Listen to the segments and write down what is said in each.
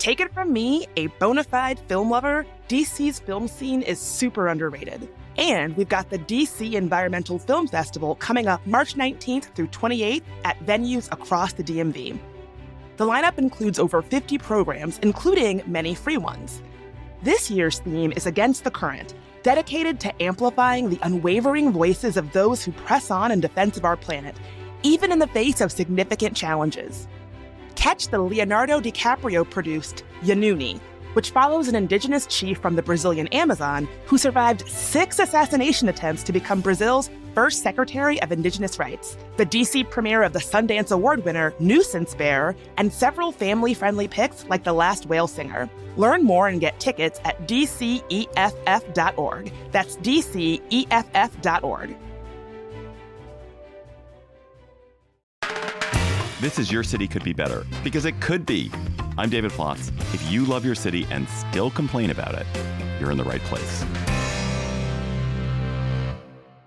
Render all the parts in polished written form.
Take it from me, a bona fide film lover, DC's film scene is super underrated. And we've got the DC Environmental Film Festival coming up March 19th through 28th at venues across the DMV. The lineup includes over 50 programs, including many free ones. This year's theme is Against the Current, dedicated to amplifying the unwavering voices of those who press on in defense of our planet, even in the face of significant challenges. Catch the Leonardo DiCaprio-produced Yanuni, which follows an indigenous chief from the Brazilian Amazon who survived 6 assassination attempts to become Brazil's first Secretary of Indigenous Rights, the DC premiere of the Sundance Award winner Nuisance Bear, and several family-friendly picks like The Last Whale Singer. Learn more and get tickets at dceff.org. That's dceff.org. This is Your City Could Be Better, because it could be. I'm David Plotz. If you love your city and still complain about it, you're in the right place.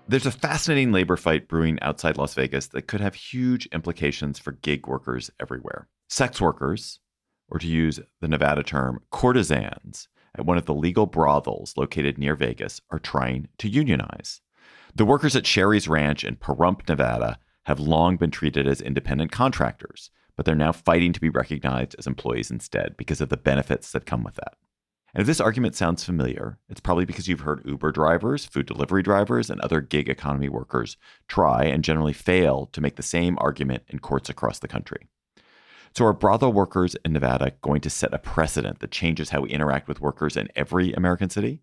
There's a fascinating labor fight brewing outside Las Vegas that could have huge implications for gig workers everywhere. Sex workers, or to use the Nevada term, courtesans, at one of the legal brothels located near Vegas are trying to unionize. The workers at Sherry's Ranch in Pahrump, Nevada, have long been treated as independent contractors, but they're now fighting to be recognized as employees instead because of the benefits that come with that. And if this argument sounds familiar, it's probably because you've heard Uber drivers, food delivery drivers, and other gig economy workers try and generally fail to make the same argument in courts across the country. So are brothel workers in Nevada going to set a precedent that changes how we interact with workers in every American city?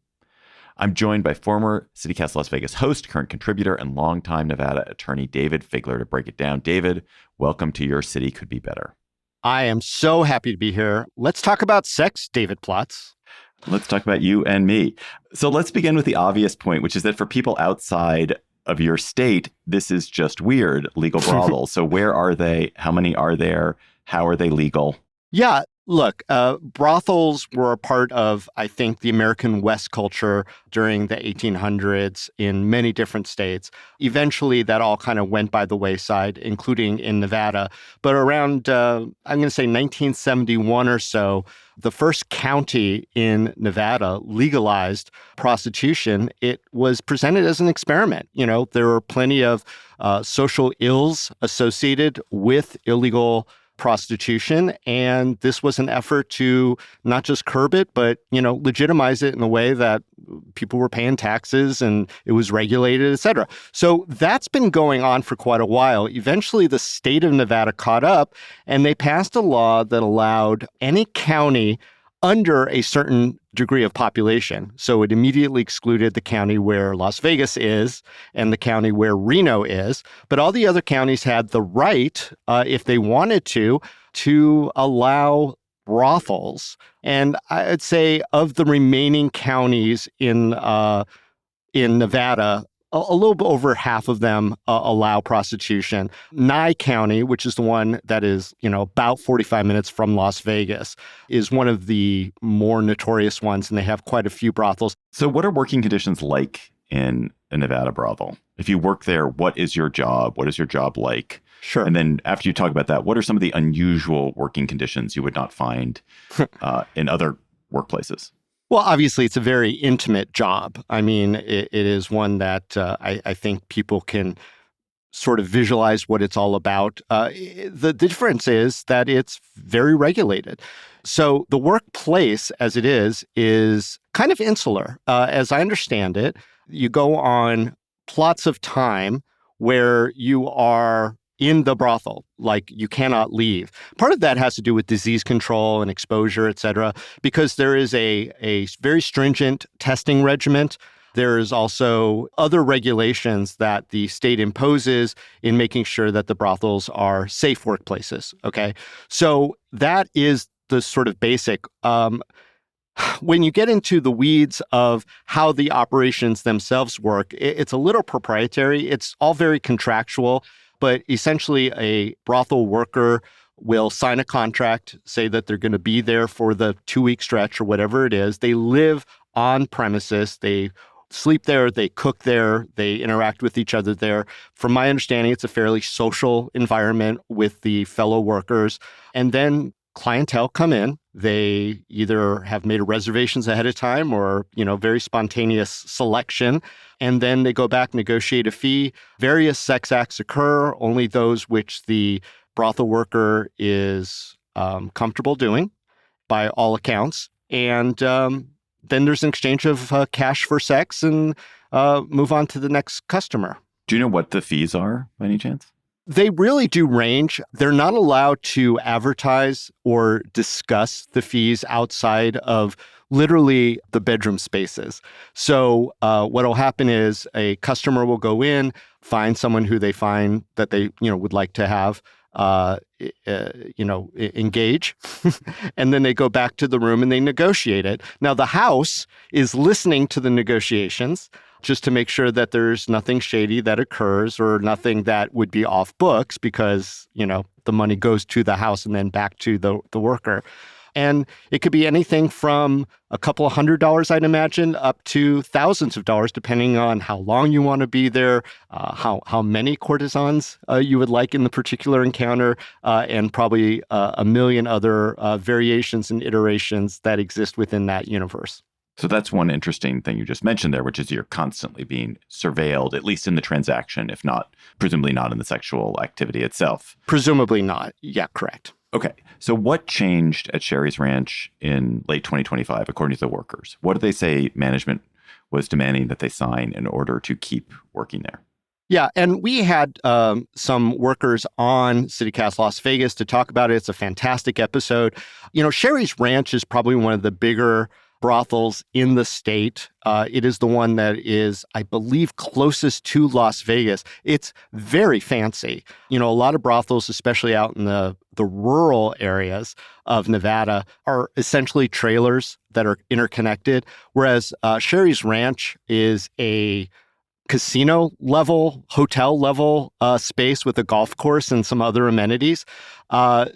I'm joined by former CityCast Las Vegas host, current contributor, and longtime Nevada attorney David Figler to break it down. David, welcome to Your City Could Be Better. I am so happy to be here. Let's talk about sex, David Plotz. Let's talk about you and me. So let's begin with the obvious point, which is that for people outside of your state, this is just weird, legal brothels. So where are they? How many are there? How are they legal? Yeah. Look, brothels were a part of, I think, the American West culture during the 1800s in many different states. Eventually, that all kind of went by the wayside, including in Nevada. But around, I'm going to say 1971 or so, the first county in Nevada legalized prostitution. It was presented as an experiment. You know, there were plenty of social ills associated with illegal prostitution. And this was an effort to not just curb it, but, you know, legitimize it in a way that people were paying taxes and it was regulated, et cetera. So that's been going on for quite a while. Eventually, the state of Nevada caught up and they passed a law that allowed any county under a certain degree of population. So it immediately excluded the county where Las Vegas is and the county where Reno is. But all the other counties had the right, if they wanted to allow brothels. And I'd say of the remaining counties in Nevada, a little bit over half of them allow prostitution. Nye County, which is the one that is, you know, about 45 minutes from Las Vegas, is one of the more notorious ones, and they have quite a few brothels. So what are working conditions like in a Nevada brothel? If you work there, what is your job? What is your job like? Sure. And then after you talk about that, what are some of the unusual working conditions you would not find in other workplaces? Well, obviously, it's a very intimate job. I mean, it is one that I think people can sort of visualize what it's all about. The difference is that it's very regulated. So the workplace, as it is kind of insular. As I understand it, you go on plots of time where you are in the brothel, like you cannot leave. Part of that has to do with disease control and exposure, et cetera, because there is a very stringent testing regimen. There is also other regulations that the state imposes in making sure that the brothels are safe workplaces, okay? So that is the sort of basic. When you get into the weeds of how the operations themselves work, it's a little proprietary. It's all very contractual. But essentially, a brothel worker will sign a contract, say that they're going to be there for the 2-week stretch or whatever it is. They live on premises. They sleep there. They cook there. They interact with each other there. From my understanding, it's a fairly social environment with the fellow workers. And then clientele come in They either have made reservations ahead of time or, very spontaneous selection. And then they go back, negotiate a fee. Various sex acts occur, only those which the brothel worker is comfortable doing by all accounts. And then there's an exchange of cash for sex and move on to the next customer. Do you know what the fees are by any chance? They really do range. They're not allowed to advertise or discuss the fees outside of literally the bedroom spaces. So what will happen is a customer will go in, find someone who they find that they would like to have engage, and then they go back to the room and they negotiate it. Now the house is listening to the negotiations, just to make sure that there's nothing shady that occurs or nothing that would be off books because, the money goes to the house and then back to the worker. And it could be anything from a couple of $100s, I'd imagine, up to thousands of dollars, depending on how long you want to be there, how many courtesans you would like in the particular encounter, and probably a million other variations and iterations that exist within that universe. So that's one interesting thing you just mentioned there, which is you're constantly being surveilled, at least in the transaction, if not, presumably not in the sexual activity itself. Presumably not. Yeah, correct. Okay. So what changed at Sherry's Ranch in late 2025, according to the workers? What did they say management was demanding that they sign in order to keep working there? Yeah, and we had some workers on CityCast Las Vegas to talk about it. It's a fantastic episode. Sherry's Ranch is probably one of the bigger brothels in the state. It is the one that is, I believe, closest to Las Vegas. It's very fancy. A lot of brothels, especially out in the rural areas of Nevada, are essentially trailers that are interconnected, whereas Sherry's Ranch is a casino level, hotel level space with a golf course and some other amenities.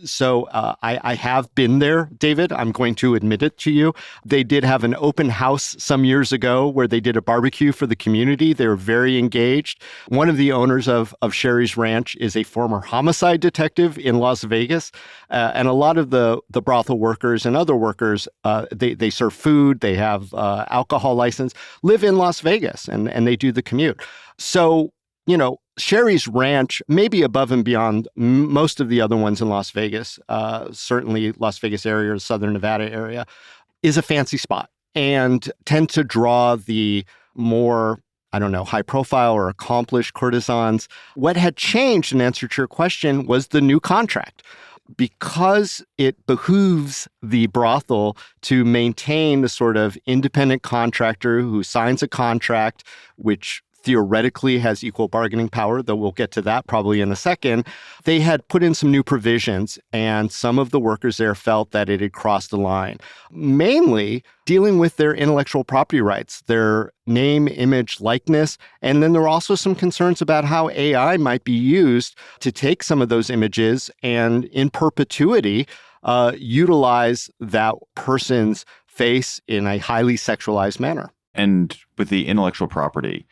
So I have been there, David. I'm going to admit it to you. They did have an open house some years ago where they did a barbecue for the community. They were very engaged. One of the owners of Sherry's Ranch is a former homicide detective in Las Vegas. And a lot of the brothel workers and other workers, they serve food, they have alcohol license, live in Las Vegas, and they do the commute. So, Sherry's Ranch, maybe above and beyond most of the other ones in Las Vegas, certainly Las Vegas area or Southern Nevada area, is a fancy spot and tend to draw the more, high profile or accomplished courtesans. What had changed, in answer to your question, was the new contract. Because it behooves the brothel to maintain the sort of independent contractor who signs a contract, which theoretically has equal bargaining power, though we'll get to that probably in a second. They had put in some new provisions, and some of the workers there felt that it had crossed the line, mainly dealing with their intellectual property rights, their name, image, likeness. And then there were also some concerns about how AI might be used to take some of those images and in perpetuity utilize that person's face in a highly sexualized manner. And with the intellectual property,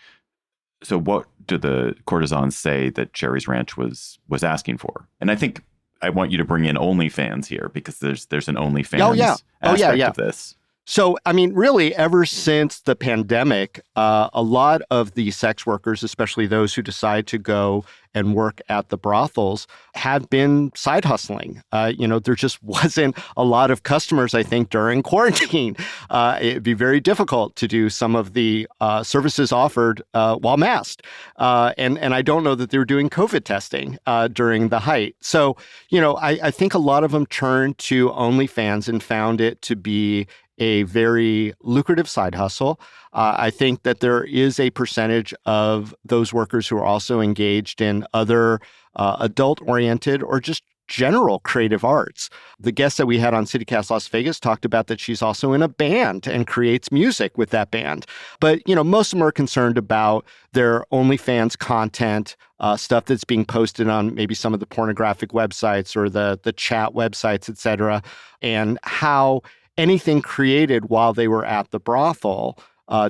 so what do the courtesans say that Sherry's Ranch was asking for? And I think I want you to bring in OnlyFans here because there's an OnlyFans aspect of this. So, really, ever since the pandemic, a lot of the sex workers, especially those who decide to go and work at the brothels, have been side hustling. There just wasn't a lot of customers, I think, during quarantine. It'd be very difficult to do some of the services offered while masked. And I don't know that they were doing COVID testing during the height. So, I think a lot of them turned to OnlyFans and found it to be a very lucrative side hustle. I think that there is a percentage of those workers who are also engaged in other adult-oriented or just general creative arts. The guest that we had on CityCast Las Vegas talked about that she's also in a band and creates music with that band. But, most of them are concerned about their OnlyFans content, stuff that's being posted on maybe some of the pornographic websites or the chat websites, et cetera, and how anything created while they were at the brothel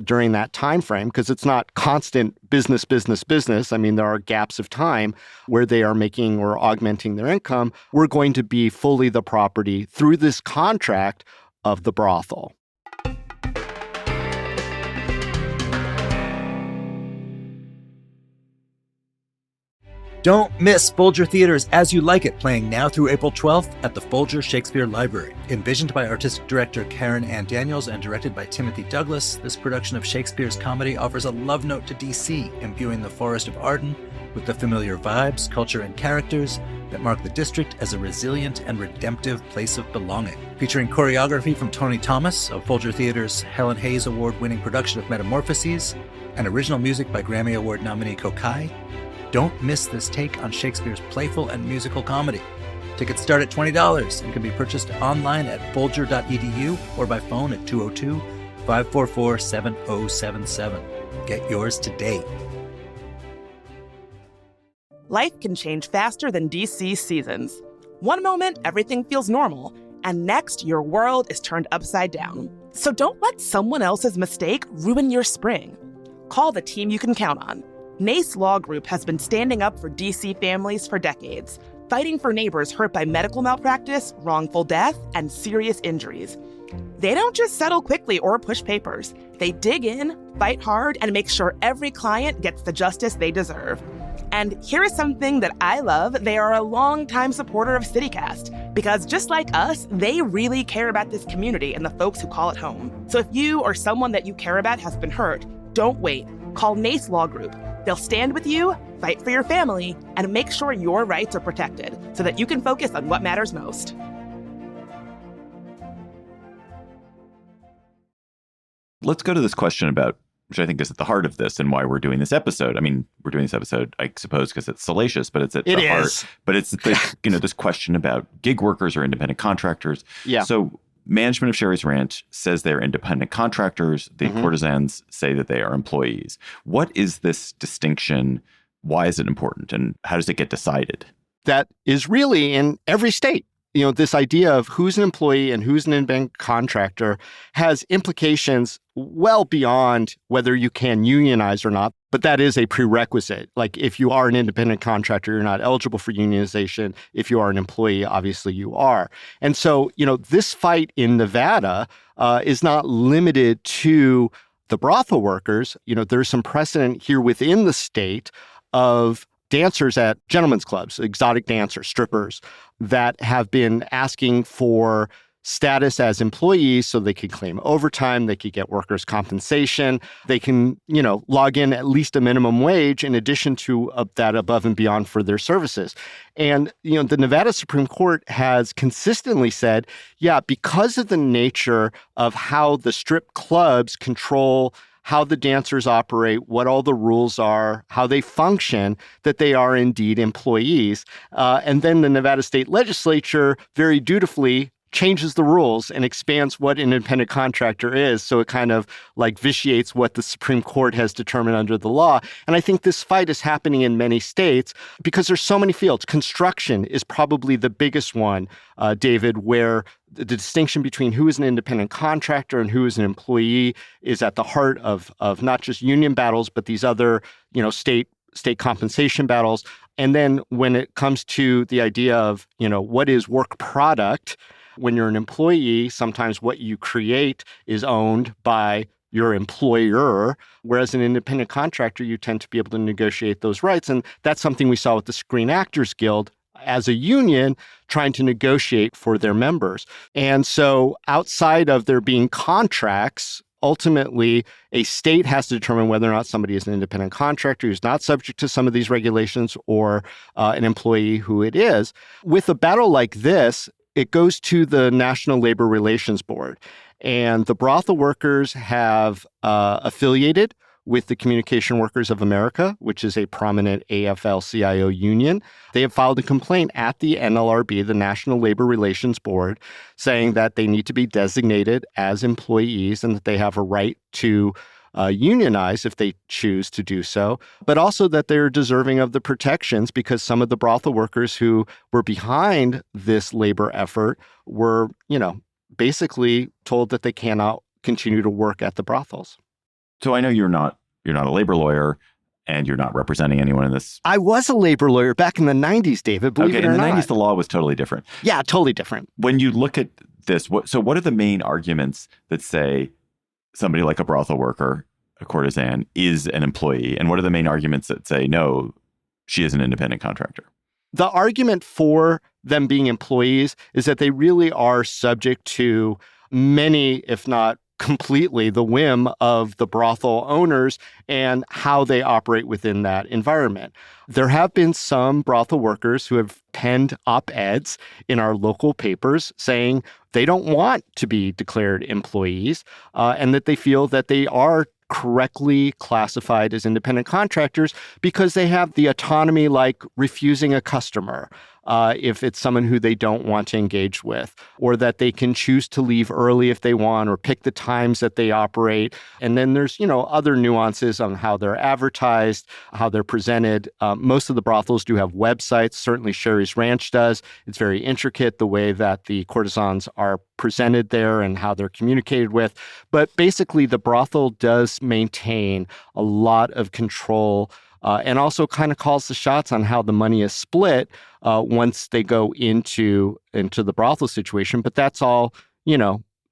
during that time frame, because it's not constant business, business, business. I mean, there are gaps of time where they are making or augmenting their income. We're going to be fully the property through this contract of the brothel. Don't miss Folger Theater's As You Like It, playing now through April 12th at the Folger Shakespeare Library. Envisioned by artistic director Karen Ann Daniels and directed by Timothy Douglas, this production of Shakespeare's comedy offers a love note to D.C., imbuing the Forest of Arden with the familiar vibes, culture, and characters that mark the district as a resilient and redemptive place of belonging. Featuring choreography from Tony Thomas of Folger Theater's Helen Hayes Award-winning production of Metamorphoses, and original music by Grammy Award nominee Kokai, don't miss this take on Shakespeare's playful and musical comedy. Tickets start at $20 and can be purchased online at folger.edu or by phone at 202-544-7077. Get yours today. Life can change faster than DC seasons. One moment, everything feels normal, and next, your world is turned upside down. So don't let someone else's mistake ruin your spring. Call the team you can count on. NACE Law Group has been standing up for DC families for decades, fighting for neighbors hurt by medical malpractice, wrongful death, and serious injuries. They don't just settle quickly or push papers. They dig in, fight hard, and make sure every client gets the justice they deserve. And here is something that I love. They are a longtime supporter of CityCast, because just like us, they really care about this community and the folks who call it home. So if you or someone that you care about has been hurt, don't wait. Call NACE Law Group. They'll stand with you, fight for your family, and make sure your rights are protected so that you can focus on what matters most. Let's go to this question about, which I think is at the heart of this and why we're doing this episode. I mean, we're doing this episode, I suppose, because it's salacious, but it's at the heart. But it's this question about gig workers or independent contractors. Yeah. So management of Sherry's Ranch says they're independent contractors. The courtesans say that they are employees. What is this distinction? Why is it important? And how does it get decided? That is really in every state. You know, this idea of who's an employee and who's an independent contractor has implications well beyond whether you can unionize or not. But that is a prerequisite. Like, if you are an independent contractor, you're not eligible for unionization. If you are an employee, obviously you are. And so, you know, this fight in Nevada is not limited to the brothel workers. You know, there's some precedent here within the state of dancers at gentlemen's clubs, exotic dancers, strippers, that have been asking for status as employees so they can claim overtime, they could get workers' compensation, they can, you know, log in at least a minimum wage in addition to that above and beyond for their services. And, you know, the Nevada Supreme Court has consistently said, yeah, because of the nature of how the strip clubs control how the dancers operate, what all the rules are, how they function, that they are indeed employees. And then the Nevada State Legislature very dutifully changes the rules and expands what an independent contractor is. So it kind of like vitiates what the Supreme Court has determined under the law. And I think this fight is happening in many states because there's so many fields. Construction is probably the biggest one, David, where the distinction between who is an independent contractor and who is an employee is at the heart of not just union battles, but these other, you know, state compensation battles. And then when it comes to the idea of, you know, what is work product, when you're an employee, sometimes what you create is owned by your employer, whereas an independent contractor, you tend to be able to negotiate those rights. And that's something we saw with the Screen Actors Guild as a union trying to negotiate for their members. And so outside of there being contracts, ultimately, a state has to determine whether or not somebody is an independent contractor who's not subject to some of these regulations or an employee who it is. With a battle like this, it goes to the National Labor Relations Board. And the brothel workers have affiliated with the Communication Workers of America, which is a prominent AFL-CIO union. They have filed a complaint at the NLRB, the National Labor Relations Board, saying that they need to be designated as employees and that they have a right to unionize if they choose to do so, but also that they're deserving of the protections because some of the brothel workers who were behind this labor effort were, you know, basically told that they cannot continue to work at the brothels. So I know you're not a labor lawyer and you're not representing anyone in this. I was a labor lawyer back in the 90s, David, believe it or not. In the 90s, the law was totally different. Yeah, totally different. When you look at this, what are the main arguments that say somebody like a brothel worker, a courtesan, is an employee? And what are the main arguments that say, no, she is an independent contractor? The argument for them being employees is that they really are subject to many, if not completely, the whim of the brothel owners and how they operate within that environment. There have been some brothel workers who have penned op-eds in our local papers saying they don't want to be declared employees and that they feel that they are correctly classified as independent contractors because they have the autonomy like refusing a customer if it's someone who they don't want to engage with, or that they can choose to leave early if they want or pick the times that they operate. And then there's, other nuances on how they're advertised, how they're presented. Most of the brothels do have websites. Certainly Sherry's Ranch does. It's very intricate the way that the courtesans are presented there and how they're communicated with. But basically, the brothel does maintain a lot of control and also kind of calls the shots on how the money is split once they go into the brothel situation. But that's all,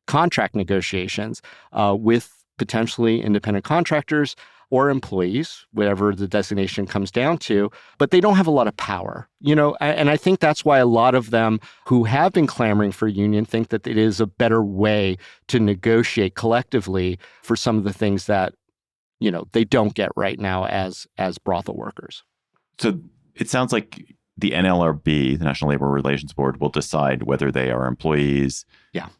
contract negotiations with potentially independent contractors or employees, whatever the designation comes down to, but they don't have a lot of power, and I think that's why a lot of them who have been clamoring for a union think that it is a better way to negotiate collectively for some of the things that they don't get right now as brothel workers. So it sounds like the NLRB, the National Labor Relations Board, will decide whether they are employees,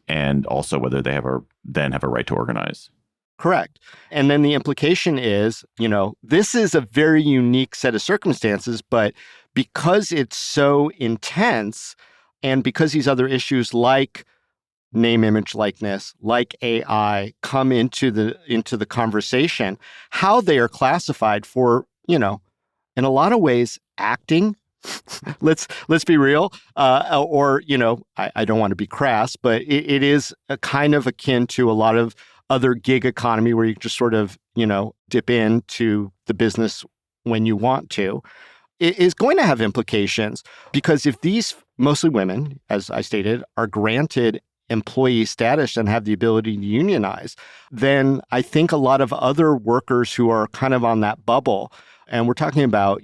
and also whether they have a right to organize. Correct. And then the implication is, this is a very unique set of circumstances, but because it's so intense, and because these other issues like name, image, likeness, like AI come into the conversation, how they are classified for, in a lot of ways, acting. let's be real. Or, I don't want to be crass, but it is a kind of akin to a lot of other gig economy where you just sort of, dip into the business when you want to. It is going to have implications because if these mostly women, as I stated, are granted employee status and have the ability to unionize, then I think a lot of other workers who are kind of on that bubble, and we're talking about,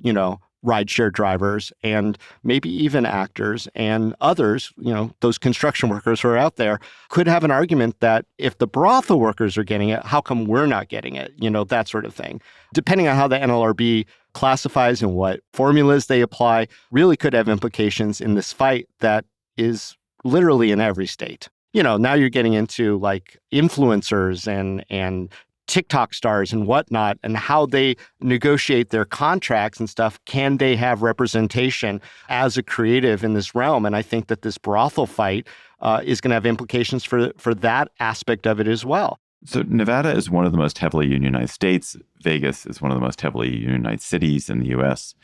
rideshare drivers and maybe even actors and others, those construction workers who are out there, could have an argument that if the brothel workers are getting it, how come we're not getting it? That sort of thing. Depending on how the NLRB classifies and what formulas they apply, really could have implications in this fight that is literally in every state. Now you're getting into like influencers and TikTok stars and whatnot, and how they negotiate their contracts and stuff. Can they have representation as a creative in this realm? And I think that this brothel fight is going to have implications for that aspect of it as well. So Nevada is one of the most heavily unionized states. Vegas is one of the most heavily unionized cities in the U.S.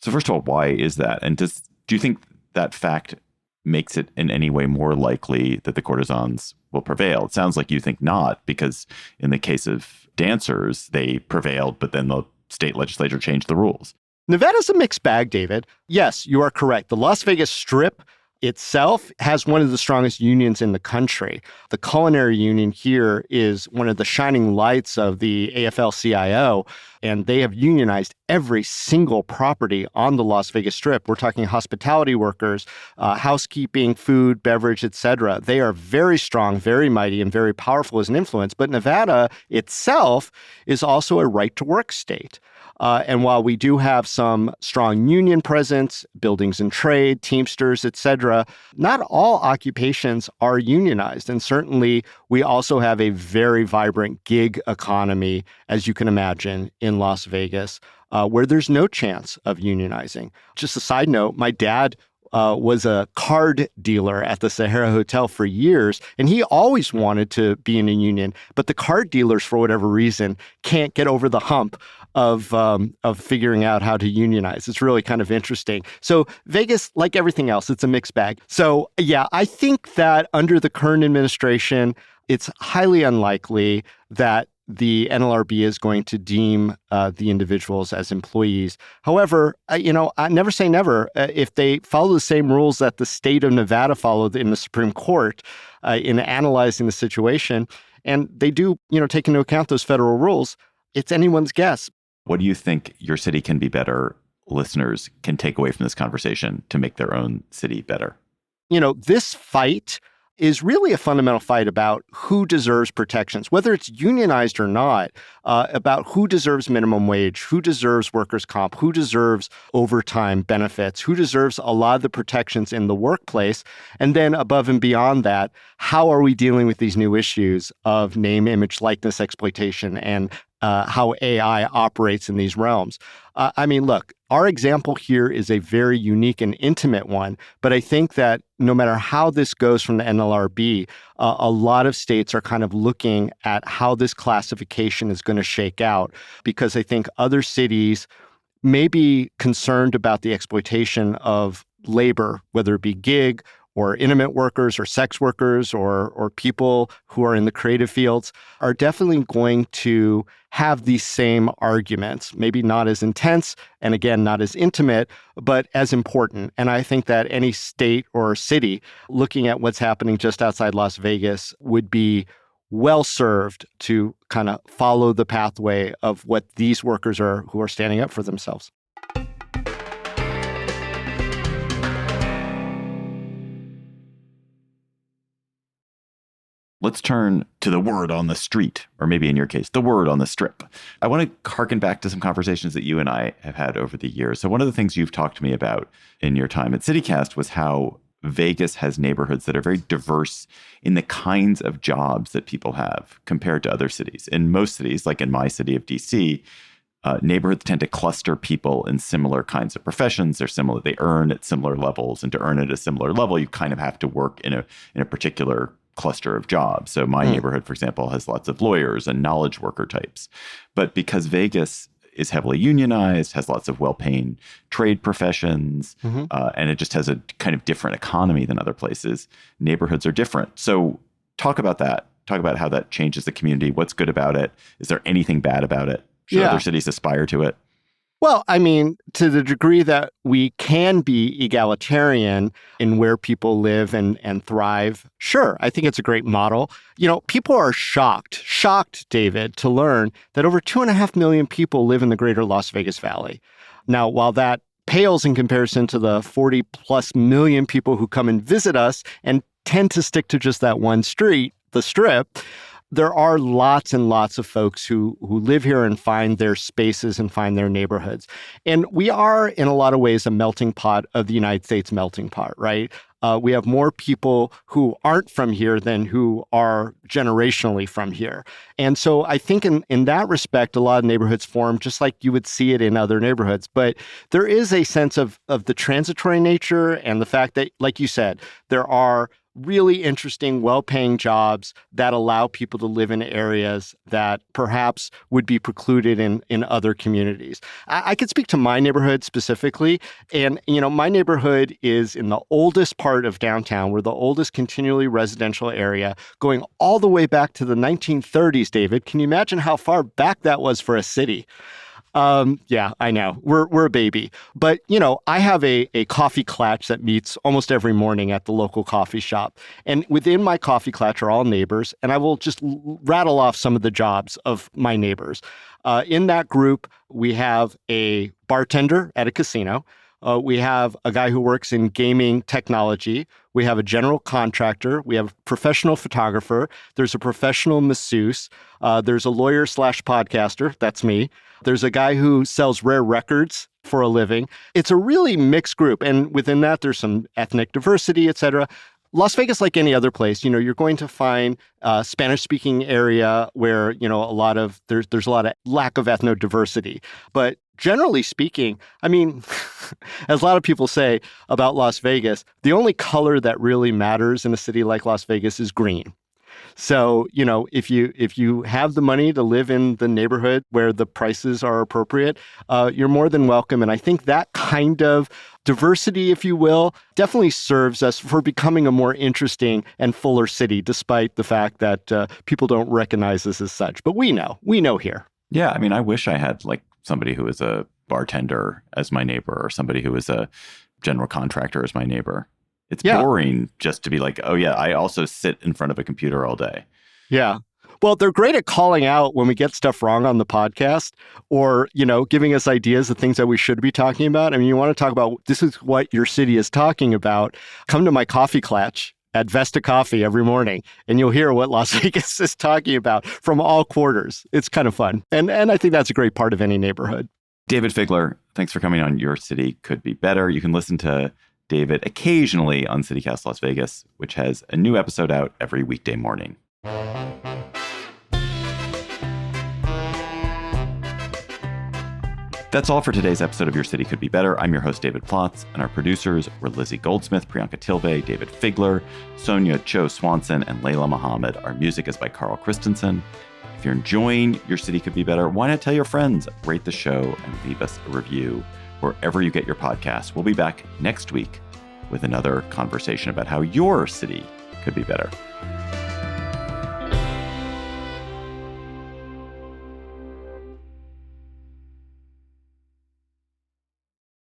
So first of all, why is that? And do you think that fact makes it in any way more likely that the courtesans will prevail? It sounds like you think not, because in the case of dancers, they prevailed, but then the state legislature changed the rules. Nevada's a mixed bag, David. Yes, you are correct. The Las Vegas Strip itself has one of the strongest unions in the country. The culinary union here is one of the shining lights of the AFL-CIO, and they have unionized every single property on the Las Vegas Strip. We're talking hospitality workers, housekeeping, food, beverage, etc. They are very strong, very mighty, and very powerful as an influence. But Nevada itself is also a right-to-work state. And while we do have some strong union presence, buildings and trade, Teamsters, etc., not all occupations are unionized. And certainly, we also have a very vibrant gig economy, as you can imagine, in Las Vegas, where there's no chance of unionizing. Just a side note, my dad was a card dealer at the Sahara Hotel for years, and he always wanted to be in a union, but the card dealers, for whatever reason, can't get over the hump of figuring out how to unionize. It's really kind of interesting. So Vegas, like everything else, it's a mixed bag. So yeah, I think that under the current administration, it's highly unlikely that the NLRB is going to deem the individuals as employees. However, I never say never. If they follow the same rules that the state of Nevada followed in the Supreme Court in analyzing the situation, and they do, take into account those federal rules, it's anyone's guess. What do you think your city can be better? Listeners can take away from this conversation to make their own city better? This fight is really a fundamental fight about who deserves protections, whether it's unionized or not, about who deserves minimum wage, who deserves workers' comp, who deserves overtime benefits, who deserves a lot of the protections in the workplace. And then above and beyond that, how are we dealing with these new issues of name, image, likeness exploitation and how AI operates in these realms? Look, our example here is a very unique and intimate one, but I think that no matter how this goes from the NLRB, a lot of states are kind of looking at how this classification is going to shake out, because I think other cities may be concerned about the exploitation of labor, whether it be gig or intimate workers or sex workers or people who are in the creative fields, are definitely going to have these same arguments, maybe not as intense and again, not as intimate, but as important. And I think that any state or city looking at what's happening just outside Las Vegas would be well served to kind of follow the pathway of what these workers are who are standing up for themselves. Let's turn to the word on the street, or maybe in your case, the word on the strip. I want to harken back to some conversations that you and I have had over the years. So one of the things you've talked to me about in your time at CityCast was how Vegas has neighborhoods that are very diverse in the kinds of jobs that people have compared to other cities. In most cities, like in my city of DC, neighborhoods tend to cluster people in similar kinds of professions. They're similar. They earn at similar levels, and to earn at a similar level, you kind of have to work in a particular cluster of jobs. So my neighborhood, for example, has lots of lawyers and knowledge worker types. But because Vegas is heavily unionized, has lots of well-paying trade professions, and it just has a kind of different economy than other places, neighborhoods are different. So talk about that. Talk about how that changes the community. What's good about it? Is there anything bad about it? Should other cities aspire to it? Well, to the degree that we can be egalitarian in where people live and thrive, sure, I think it's a great model. People are shocked, David, to learn that over 2.5 million people live in the greater Las Vegas Valley. Now, while that pales in comparison to the 40 plus million people who come and visit us and tend to stick to just that one street, the Strip, there are lots and lots of folks who live here and find their spaces and find their neighborhoods. And we are, in a lot of ways, a melting pot of the United States melting pot, right? We have more people who aren't from here than who are generationally from here. And so I think in that respect, a lot of neighborhoods form just like you would see it in other neighborhoods. But there is a sense of the transitory nature and the fact that, like you said, there are really interesting, well-paying jobs that allow people to live in areas that perhaps would be precluded in other communities. I could speak to my neighborhood specifically. And, my neighborhood is in the oldest part of downtown. We're the oldest continually residential area, going all the way back to the 1930s, David. Can you imagine how far back that was for a city? Yeah, I know. We're a baby. But, I have a coffee klatch that meets almost every morning at the local coffee shop. And within my coffee klatch are all neighbors. And I will just rattle off some of the jobs of my neighbors. In that group, we have a bartender at a casino. We have a guy who works in gaming technology. We have a general contractor. We have a professional photographer. There's a professional masseuse. There's a lawyer / podcaster. That's me. There's a guy who sells rare records for a living. It's a really mixed group. And within that, there's some ethnic diversity, et cetera. Las Vegas, like any other place, you're going to find a Spanish-speaking area where, there's a lot of lack of ethno-diversity. But generally speaking, as a lot of people say about Las Vegas, the only color that really matters in a city like Las Vegas is green. So, if you have the money to live in the neighborhood where the prices are appropriate, you're more than welcome. And I think that kind of diversity, if you will, definitely serves us for becoming a more interesting and fuller city, despite the fact that people don't recognize us as such. But we know here. Yeah. I mean, I wish I had like somebody who is a bartender as my neighbor or somebody who is a general contractor as my neighbor. It's boring just to be like, oh, yeah, I also sit in front of a computer all day. Yeah. Well, they're great at calling out when we get stuff wrong on the podcast or, giving us ideas of things that we should be talking about. I mean, you want to talk about this is what your city is talking about. Come to my coffee clutch at Vesta Coffee every morning, and you'll hear what Las Vegas is talking about from all quarters. It's kind of fun. And I think that's a great part of any neighborhood. David Figler, thanks for coming on Your City Could Be Better. You can listen to David occasionally on CityCast Las Vegas, which has a new episode out every weekday morning. That's all for today's episode of Your City Could Be Better. I'm your host, David Plotz, and our producers were Lizzie Goldsmith, Priyanka Tilve, David Figler, Sonia Cho Swanson, and Layla Muhammad. Our music is by Carl Christensen. If you're enjoying Your City Could Be Better, why not tell your friends, rate the show, and leave us a review wherever you get your podcasts. We'll be back next week with another conversation about how your city could be better.